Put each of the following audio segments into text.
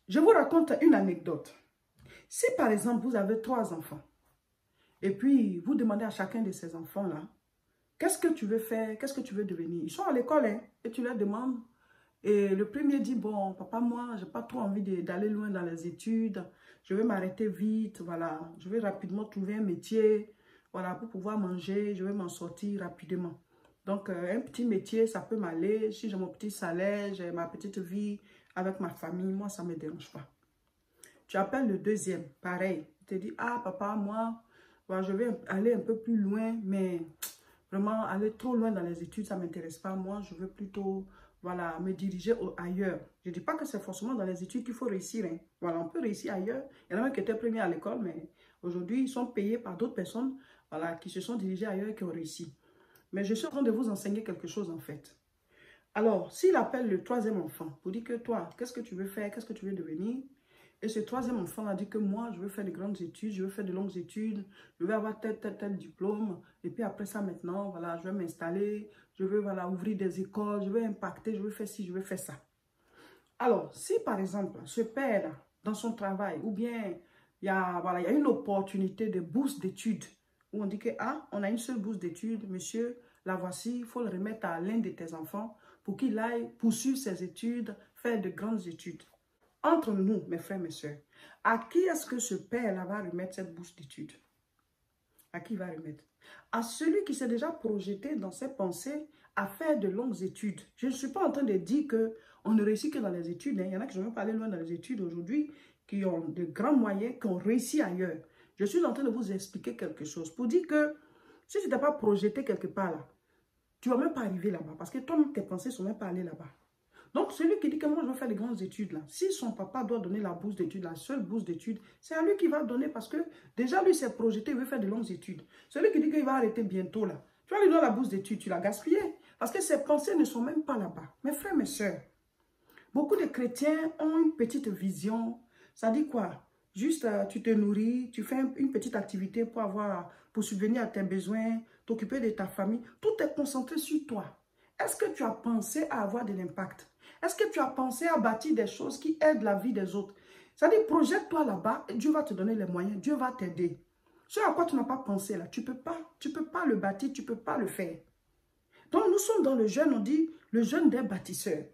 Je vous raconte une anecdote. Si par exemple, vous avez 3 enfants, et puis vous demandez à chacun de ces enfants-là, qu'est-ce que tu veux faire, qu'est-ce que tu veux devenir? Ils sont à l'école, hein, et tu leur demandes. Et le premier dit, bon, papa, moi, je n'ai pas trop envie d'aller loin dans les études. Je vais m'arrêter vite, voilà. Je vais rapidement trouver un métier, voilà, pour pouvoir manger. Je vais m'en sortir rapidement. Donc, un petit métier, ça peut m'aller. Si j'ai mon petit salaire, j'ai ma petite vie avec ma famille, moi, ça ne me dérange pas. Tu appelles le deuxième, pareil. Il te dit, ah, papa, moi, voilà, je vais aller un peu plus loin, mais vraiment, aller trop loin dans les études, ça ne m'intéresse pas. Moi, je veux plutôt... Voilà, me diriger ailleurs. Je ne dis pas que c'est forcément dans les études qu'il faut réussir. Hein. Voilà, on peut réussir ailleurs. Il y en a même qui étaient premiers à l'école, mais aujourd'hui, ils sont payés par d'autres personnes, voilà, qui se sont dirigées ailleurs et qui ont réussi. Mais je suis en train de vous enseigner quelque chose, en fait. Alors, s'il appelle le 3e enfant pour dire que toi, qu'est-ce que tu veux faire, qu'est-ce que tu veux devenir? Et ce 3e enfant a dit que moi, je veux faire de grandes études, je veux faire de longues études, je veux avoir tel diplôme. Et puis après ça, maintenant, voilà, je vais m'installer, je veux voilà, ouvrir des écoles, je veux impacter, je veux faire ci, je veux faire ça. Alors, si par exemple, ce père, dans son travail, ou bien il y a une opportunité de bourse d'études, où on dit que, ah, on a une seule bourse d'études, monsieur, la voici, il faut le remettre à l'un de tes enfants pour qu'il aille poursuivre ses études, faire de grandes études. Entre nous, mes frères, mes soeurs, à qui est-ce que ce père-là va remettre cette bourse d'études? À qui il va remettre? À celui qui s'est déjà projeté dans ses pensées à faire de longues études. Je ne suis pas en train de dire qu'on ne réussit que dans les études. Hein. Il y en a qui ne sont même pas allés loin dans les études aujourd'hui, qui ont de grands moyens, qui ont réussi ailleurs. Je suis en train de vous expliquer quelque chose pour dire que si tu ne t'es pas projeté quelque part là, tu ne vas même pas arriver là-bas parce que toi-même, tes pensées ne sont même pas allées là-bas. Donc, celui qui dit que moi, je veux faire des grandes études, là, si son papa doit donner la bourse d'études, la seule bourse d'études, c'est à lui qui va donner parce que déjà, lui s'est projeté, il veut faire de longues études. Celui qui dit qu'il va arrêter bientôt, là, tu vas lui donner la bourse d'études, tu l'as gaspillée parce que ses pensées ne sont même pas là-bas. Mes frères, mes soeurs, beaucoup de chrétiens ont une petite vision. Ça dit quoi? Juste, tu te nourris, tu fais une petite activité pour subvenir à tes besoins, t'occuper de ta famille. Tout est concentré sur toi. Est-ce que tu as pensé à avoir de l'impact? Est-ce que tu as pensé à bâtir des choses qui aident la vie des autres? C'est-à-dire, projette-toi là-bas et Dieu va te donner les moyens. Dieu va t'aider. Ce à quoi tu n'as pas pensé là, tu ne peux pas le bâtir, tu ne peux pas le faire. Donc, nous sommes dans le jeûne, on dit le jeûne des bâtisseurs.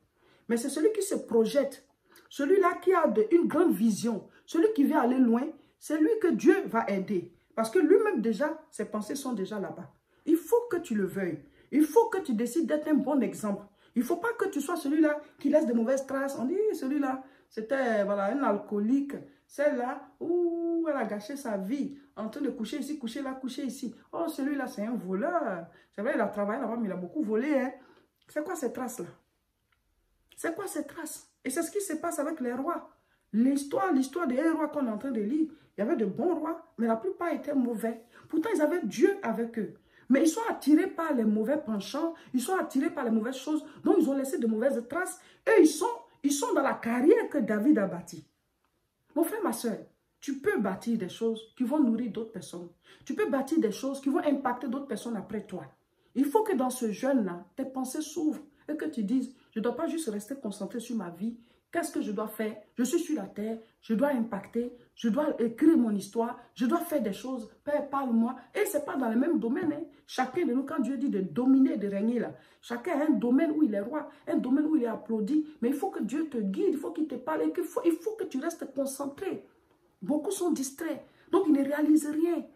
Mais c'est celui qui se projette, celui-là qui a une grande vision, celui qui veut aller loin, c'est lui que Dieu va aider. Parce que lui-même déjà, ses pensées sont déjà là-bas. Il faut que tu le veuilles. Il faut que tu décides d'être un bon exemple. Il ne faut pas que tu sois celui-là qui laisse de mauvaises traces. On dit, celui-là, c'était voilà, un alcoolique. Celle-là, elle a gâché sa vie en train de coucher ici, coucher là, coucher ici. Oh, celui-là, c'est un voleur. C'est vrai, il a travaillé là-bas, mais il a beaucoup volé. Hein. C'est quoi ces traces-là? C'est quoi ces traces? Et c'est ce qui se passe avec les rois. L'histoire des rois qu'on est en train de lire, il y avait de bons rois, mais la plupart étaient mauvais. Pourtant, ils avaient Dieu avec eux. Mais ils sont attirés par les mauvais penchants, ils sont attirés par les mauvaises choses, donc ils ont laissé de mauvaises traces. Et ils sont dans la carrière que David a bâtie. Mon frère, ma soeur, tu peux bâtir des choses qui vont nourrir d'autres personnes. Tu peux bâtir des choses qui vont impacter d'autres personnes après toi. Il faut que dans ce jeûne-là, tes pensées s'ouvrent et que tu dises, je ne dois pas juste rester concentré sur ma vie. Qu'est-ce que je dois faire? Je suis sur la terre, je dois impacter, je dois écrire mon histoire, je dois faire des choses. Père, parle-moi. Et ce n'est pas dans le même domaine. Hein. Chacun de nous, quand Dieu dit de dominer, de régner, là, chacun a un domaine où il est roi, un domaine où il est applaudi. Mais il faut que Dieu te guide, il faut qu'il te parle, il faut que tu restes concentré. Beaucoup sont distraits, donc ils ne réalisent rien.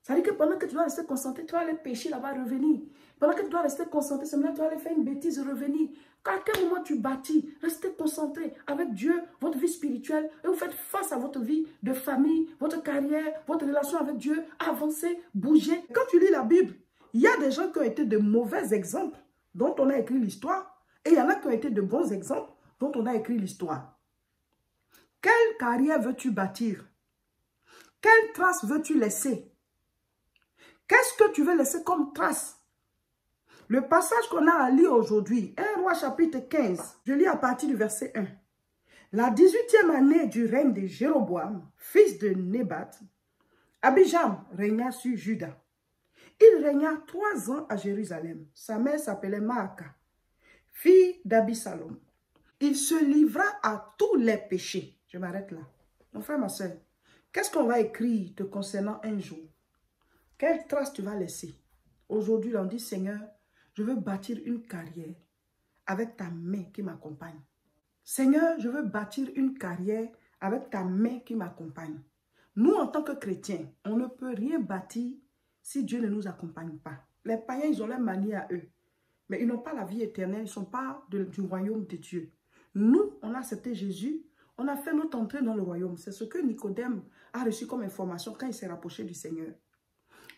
Ça veut dire que pendant que tu dois rester concentré, tu vas aller pécher là-bas, revenir. Pendant que tu dois rester concentré, c'est maintenant tu vas aller faire une bêtise, revenir. À quel moment tu bâtis? Restez concentré avec Dieu, votre vie spirituelle, et vous faites face à votre vie de famille, votre carrière, votre relation avec Dieu, avancez, bougez. Quand tu lis la Bible, il y a des gens qui ont été de mauvais exemples dont on a écrit l'histoire, et il y en a qui ont été de bons exemples dont on a écrit l'histoire. Quelle carrière veux-tu bâtir? Quelle trace veux-tu laisser? Qu'est-ce que tu veux laisser comme trace? Le passage qu'on a à lire aujourd'hui, 1 Roi chapitre 15, je lis à partir du verset 1. La 18e année du règne de Jéroboam, fils de Nébat, Abijam régna sur Juda. Il régna 3 ans à Jérusalem. Sa mère s'appelait Maaka, fille d'Abisalom. Il se livra à tous les péchés. Je m'arrête là. Mon frère, ma soeur, qu'est-ce qu'on va écrire te concernant un jour? Quelle trace tu vas laisser? Aujourd'hui, on dit, Seigneur, je veux bâtir une carrière avec ta main qui m'accompagne. Seigneur, je veux bâtir une carrière avec ta main qui m'accompagne. Nous, en tant que chrétiens, on ne peut rien bâtir si Dieu ne nous accompagne pas. Les païens, ils ont leur manière à eux. Mais ils n'ont pas la vie éternelle, ils ne sont pas du royaume de Dieu. Nous, on a accepté Jésus, on a fait notre entrée dans le royaume. C'est ce que Nicodème a reçu comme information quand il s'est rapproché du Seigneur.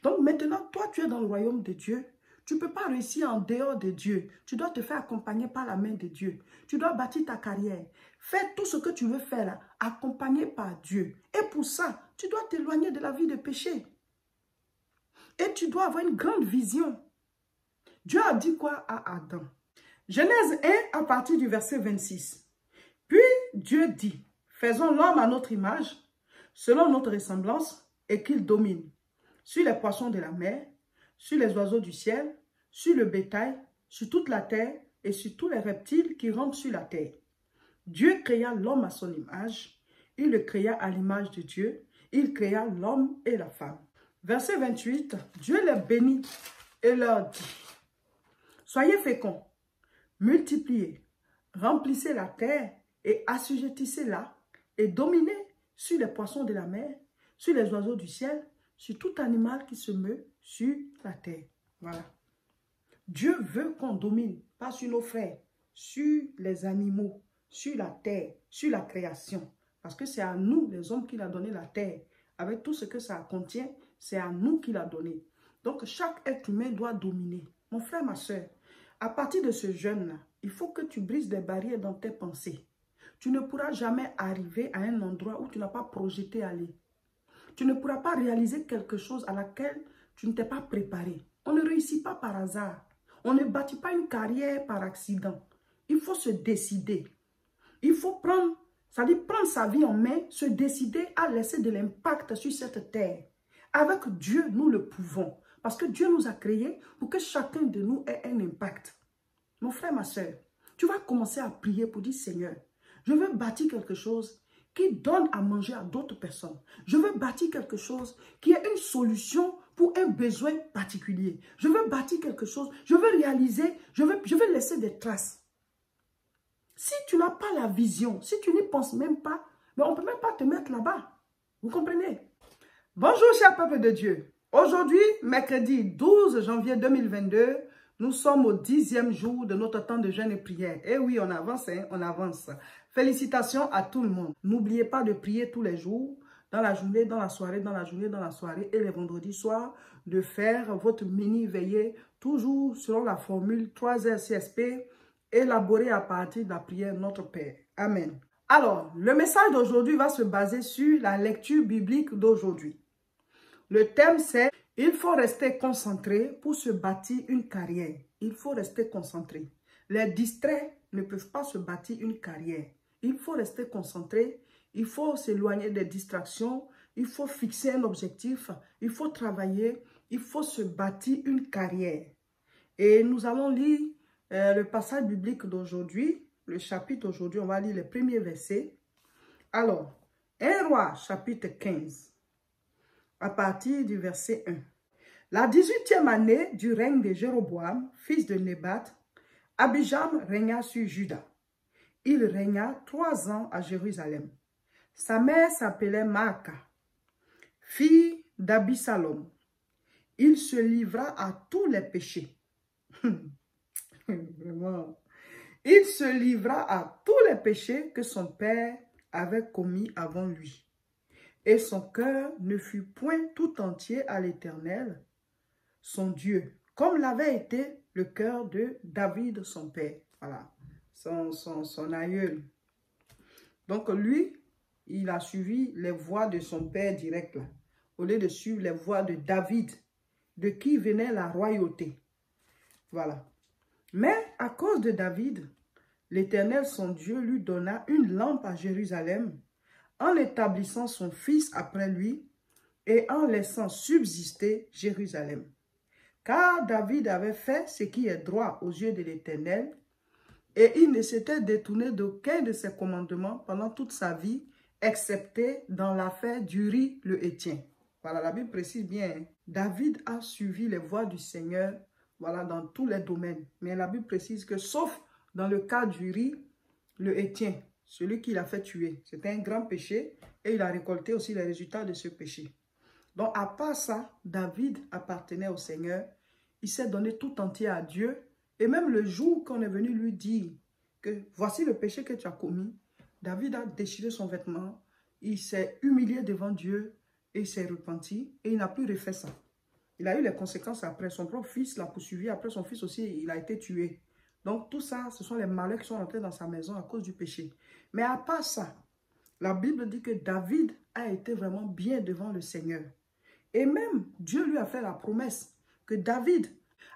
Donc maintenant, toi, tu es dans le royaume de Dieu. Tu ne peux pas réussir en dehors de Dieu. Tu dois te faire accompagner par la main de Dieu. Tu dois bâtir ta carrière. Fais tout ce que tu veux faire là, accompagné par Dieu. Et pour ça, tu dois t'éloigner de la vie de péché. Et tu dois avoir une grande vision. Dieu a dit quoi à Adam? Genèse 1 à partir du verset 26. Puis Dieu dit, faisons l'homme à notre image, selon notre ressemblance, et qu'il domine sur les poissons de la mer, sur les oiseaux du ciel, sur le bétail, sur toute la terre et sur tous les reptiles qui rampent sur la terre. Dieu créa l'homme à son image, il le créa à l'image de Dieu, il créa l'homme et la femme. Verset 28, Dieu les bénit et leur dit, soyez féconds, multipliez, remplissez la terre et assujettissez-la et dominez sur les poissons de la mer, sur les oiseaux du ciel, sur tout animal qui se meut sur la terre. Voilà. Dieu veut qu'on domine, pas sur nos frères, sur les animaux, sur la terre, sur la création. Parce que c'est à nous, les hommes, qu'il a donné la terre. Avec tout ce que ça contient, c'est à nous qu'il a donné. Donc, chaque être humain doit dominer. Mon frère, ma soeur, à partir de ce jeûne-là, il faut que tu brises des barrières dans tes pensées. Tu ne pourras jamais arriver à un endroit où tu n'as pas projeté aller. Tu ne pourras pas réaliser quelque chose à laquelle tu ne t'es pas préparé. On ne réussit pas par hasard. On ne bâtit pas une carrière par accident. Il faut se décider. Il faut prendre sa vie en main, se décider à laisser de l'impact sur cette terre. Avec Dieu, nous le pouvons. Parce que Dieu nous a créés pour que chacun de nous ait un impact. Mon frère, ma soeur, tu vas commencer à prier pour dire, Seigneur, je veux bâtir quelque chose qui donne à manger à d'autres personnes. Je veux bâtir quelque chose qui est une solution pour un besoin particulier. Je veux bâtir quelque chose, je veux réaliser, je veux laisser des traces. Si tu n'as pas la vision, si tu n'y penses même pas, mais on ne peut même pas te mettre là-bas. Vous comprenez? Bonjour, cher peuple de Dieu. Aujourd'hui, mercredi 12 janvier 2022, nous sommes au 10e jour de notre temps de jeûne et prière. Et oui, on avance, hein, on avance. Félicitations à tout le monde. N'oubliez pas de prier tous les jours, dans la journée, dans la soirée, dans la journée, dans la soirée et les vendredis soirs, de faire votre mini-veillée, toujours selon la formule 3R CSP, élaborée à partir de la prière Notre Père. Amen. Alors, le message d'aujourd'hui va se baser sur la lecture biblique d'aujourd'hui. Le thème, c'est « Il faut rester concentré pour se bâtir une carrière. » Il faut rester concentré. Les distraits ne peuvent pas se bâtir une carrière. Il faut rester concentré. Il faut s'éloigner des distractions. Il faut fixer un objectif. Il faut travailler. Il faut se bâtir une carrière. Et nous allons lire le passage biblique d'aujourd'hui. Le chapitre d'aujourd'hui, on va lire les premiers versets. Alors, 1 Roi, chapitre 15. À partir du verset 1. La 18e année du règne de Jéroboam, fils de Nébat, Abijam régna sur Juda. Il régna 3 ans à Jérusalem. Sa mère s'appelait Maaka, fille d'Abisalom. Il se livra à tous les péchés. Vraiment. Il se livra à tous les péchés que son père avait commis avant lui. Et son cœur ne fut point tout entier à l'Éternel, son Dieu, comme l'avait été le cœur de David, son père. Voilà, son aïeul. Donc lui, il a suivi les voies de son père direct, là, au lieu de suivre les voies de David, de qui venait la royauté. Voilà. Mais à cause de David, l'Éternel, son Dieu, lui donna une lampe à Jérusalem, en établissant son fils après lui et en laissant subsister Jérusalem. Car David avait fait ce qui est droit aux yeux de l'Éternel et il ne s'était détourné d'aucun de ses commandements pendant toute sa vie excepté dans l'affaire d'Uri le Héthien. Voilà, la Bible précise bien. Hein. David a suivi les voies du Seigneur, voilà, dans tous les domaines. Mais la Bible précise que sauf dans le cas d'Uri le Héthien, celui qui l'a fait tuer. C'était un grand péché et il a récolté aussi les résultats de ce péché. Donc, à part ça, David appartenait au Seigneur. Il s'est donné tout entier à Dieu. Et même le jour qu'on est venu lui dire que voici le péché que tu as commis, David a déchiré son vêtement, il s'est humilié devant Dieu et il s'est repenti et il n'a plus refait ça. Il a eu les conséquences après. Son propre fils l'a poursuivi. Après, son fils aussi, il a été tué. Donc, tout ça, ce sont les malheurs qui sont rentrés dans sa maison à cause du péché. Mais à part ça, la Bible dit que David a été vraiment bien devant le Seigneur. Et même, Dieu lui a fait la promesse que David,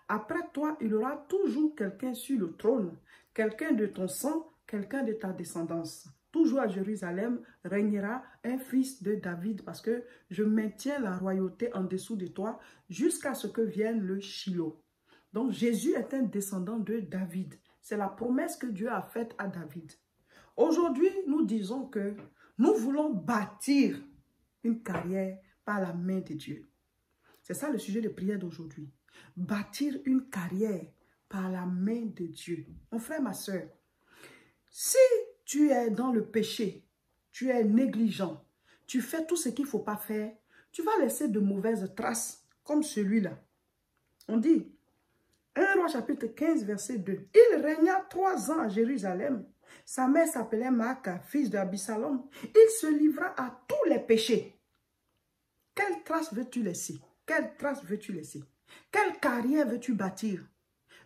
après toi, il aura toujours quelqu'un sur le trône, quelqu'un de ton sang, quelqu'un de ta descendance. Toujours à Jérusalem régnera un fils de David parce que je maintiens la royauté en dessous de toi jusqu'à ce que vienne le Shiloh. Donc Jésus est un descendant de David. C'est la promesse que Dieu a faite à David. Aujourd'hui, nous disons que nous voulons bâtir une carrière par la main de Dieu. C'est ça le sujet de prière d'aujourd'hui. Bâtir une carrière par la main de Dieu. Mon frère, ma soeur, si tu es dans le péché, tu es négligent, tu fais tout ce qu'il ne faut pas faire, tu vas laisser de mauvaises traces comme celui-là. On dit, 1 Roi chapitre 15, verset 2. Il régna 3 ans à Jérusalem. Sa mère s'appelait Maaka, fils d'Absalom. Il se livra à tous les péchés. Quelle trace veux-tu laisser? Quelle trace veux-tu laisser? Quelle carrière veux-tu bâtir?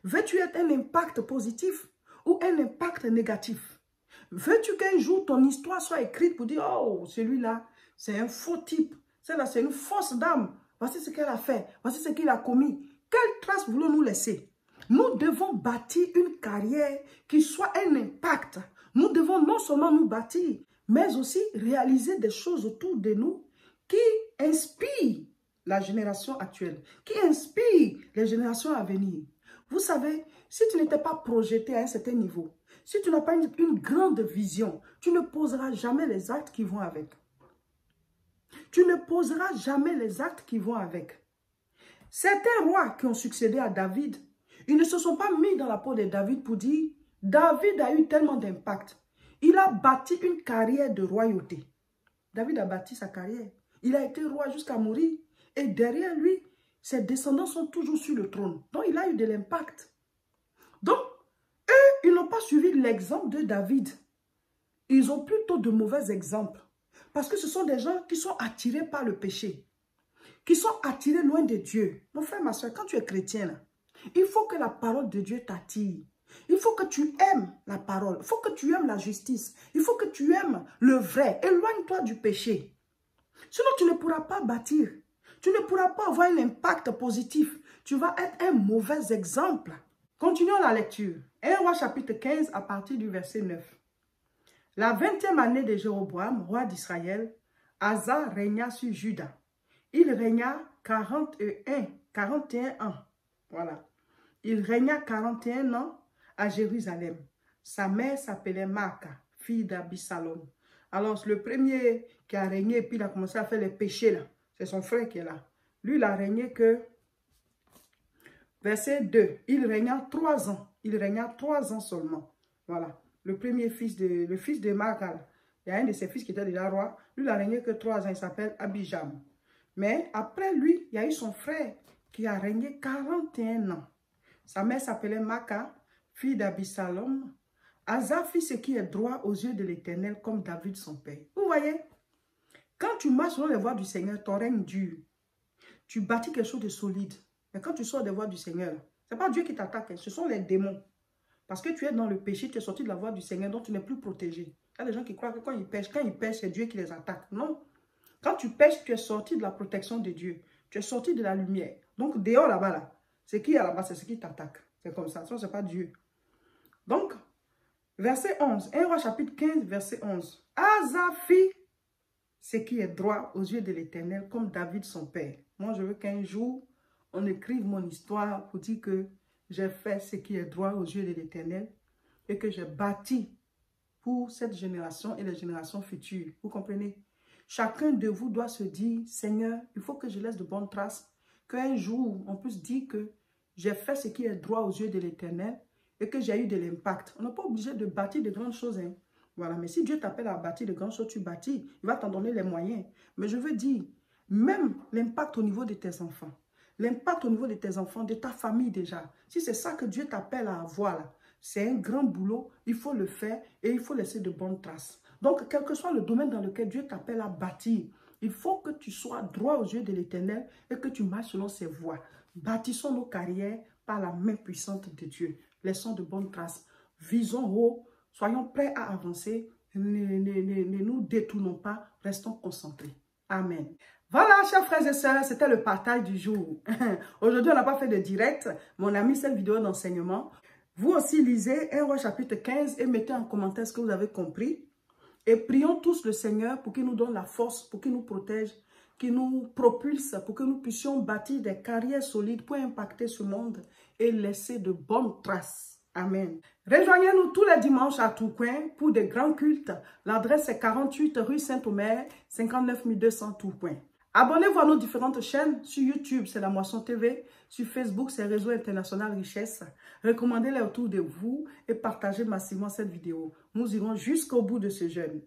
Veux-tu être un impact positif ou un impact négatif? Veux-tu qu'un jour ton histoire soit écrite pour dire « Oh, celui-là, c'est un faux type. Celle-là, c'est une fausse dame. Voici ce qu'elle a fait. Voici ce qu'il a commis. » Quelle trace voulons-nous laisser? Nous devons bâtir une carrière qui soit un impact. Nous devons non seulement nous bâtir, mais aussi réaliser des choses autour de nous qui inspirent la génération actuelle, qui inspirent les générations à venir. Vous savez, si tu n'étais pas projeté à un certain niveau, si tu n'as pas une grande vision, tu ne poseras jamais les actes qui vont avec. Tu ne poseras jamais les actes qui vont avec. Certains rois qui ont succédé à David, ils ne se sont pas mis dans la peau de David pour dire « David a eu tellement d'impact. Il a bâti une carrière de royauté. » David a bâti sa carrière. Il a été roi jusqu'à mourir. Et derrière lui, ses descendants sont toujours sur le trône. Donc, il a eu de l'impact. Donc, eux, ils n'ont pas suivi l'exemple de David. Ils ont plutôt de mauvais exemples. Parce que ce sont des gens qui sont attirés par le péché. Qui sont attirés loin de Dieu. Mon frère, ma soeur, quand tu es chrétien, là, il faut que la parole de Dieu t'attire. Il faut que tu aimes la parole. Il faut que tu aimes la justice. Il faut que tu aimes le vrai. Éloigne-toi du péché. Sinon, tu ne pourras pas bâtir. Tu ne pourras pas avoir un impact positif. Tu vas être un mauvais exemple. Continuons la lecture. 1 Roi chapitre 15 à partir du verset 9. La 20e année de Jéroboam, roi d'Israël, Asa régna sur Juda. Il régna 41 ans. Voilà. Il régna 41 ans à Jérusalem. Sa mère s'appelait Maaka, fille d'Absalom. Alors, le premier qui a régné, puis il a commencé à faire les péchés là. C'est son frère qui est là. Lui, il a régné que... Verset 2. Il régna 3 ans. Il régna 3 ans seulement. Voilà. Le premier fils de Maaka, il y a un de ses fils qui était déjà roi. Lui, il a régné que 3 ans. Il s'appelle Abijam. Mais après lui, il y a eu son frère qui a régné 41 ans. Sa mère s'appelait Maaka, fille d'Absalom. Asa fit ce qui est droit aux yeux de l'Éternel comme David son père. Vous voyez, quand tu marches dans les voies du Seigneur, ton règne dure. Tu bâtis quelque chose de solide. Mais quand tu sors des voies du Seigneur, ce n'est pas Dieu qui t'attaque, ce sont les démons. Parce que tu es dans le péché, tu es sorti de la voie du Seigneur, donc tu n'es plus protégé. Il y a des gens qui croient que quand ils pêchent, c'est Dieu qui les attaque. Non. Quand tu pêches, tu es sorti de la protection de Dieu. Tu es sorti de la lumière. Donc, dehors là-bas, là, ce qui est là-bas, c'est ce qui t'attaque. C'est comme ça. Ça, ce n'est pas Dieu. Donc, verset 11. 1 Roi chapitre 15, verset 11. Asa fit ce qui est droit aux yeux de l'Éternel, comme David son père. Moi, je veux qu'un jour, on écrive mon histoire pour dire que j'ai fait ce qui est droit aux yeux de l'Éternel et que j'ai bâti pour cette génération et les générations futures. Vous comprenez? Chacun de vous doit se dire, Seigneur, il faut que je laisse de bonnes traces, qu'un jour, on puisse dire que j'ai fait ce qui est droit aux yeux de l'Éternel et que j'ai eu de l'impact. On n'est pas obligé de bâtir de grandes choses. Hein. Voilà, mais si Dieu t'appelle à bâtir de grandes choses, tu bâtis. Il va t'en donner les moyens. Mais je veux dire, même l'impact au niveau de tes enfants, l'impact au niveau de tes enfants, de ta famille déjà. Si c'est ça que Dieu t'appelle à avoir, c'est un grand boulot. Il faut le faire et il faut laisser de bonnes traces. Donc, quel que soit le domaine dans lequel Dieu t'appelle à bâtir, il faut que tu sois droit aux yeux de l'Éternel et que tu marches selon ses voies. Bâtissons nos carrières par la main puissante de Dieu. Laissons de bonnes traces. Visons haut. Soyons prêts à avancer. Ne nous détournons pas. Restons concentrés. Amen. Voilà, chers frères et sœurs, c'était le partage du jour. Aujourd'hui, on n'a pas fait de direct, mais on a mis cette vidéo d'enseignement. Vous aussi, lisez 1 Roi chapitre 15 et mettez en commentaire ce que vous avez compris. Et prions tous le Seigneur pour qu'il nous donne la force, pour qu'il nous protège, qu'il nous propulse, pour que nous puissions bâtir des carrières solides pour impacter ce monde et laisser de bonnes traces. Amen. Rejoignez-nous tous les dimanches à Tourcoing pour des grands cultes. L'adresse est 48 rue Saint-Omer, 59 200 Tourcoing. Abonnez-vous à nos différentes chaînes. Sur YouTube, c'est La Moisson TV. Sur Facebook, c'est Réseau International Richesse. Recommandez-les autour de vous et partagez massivement cette vidéo. Nous irons jusqu'au bout de ce jeûne.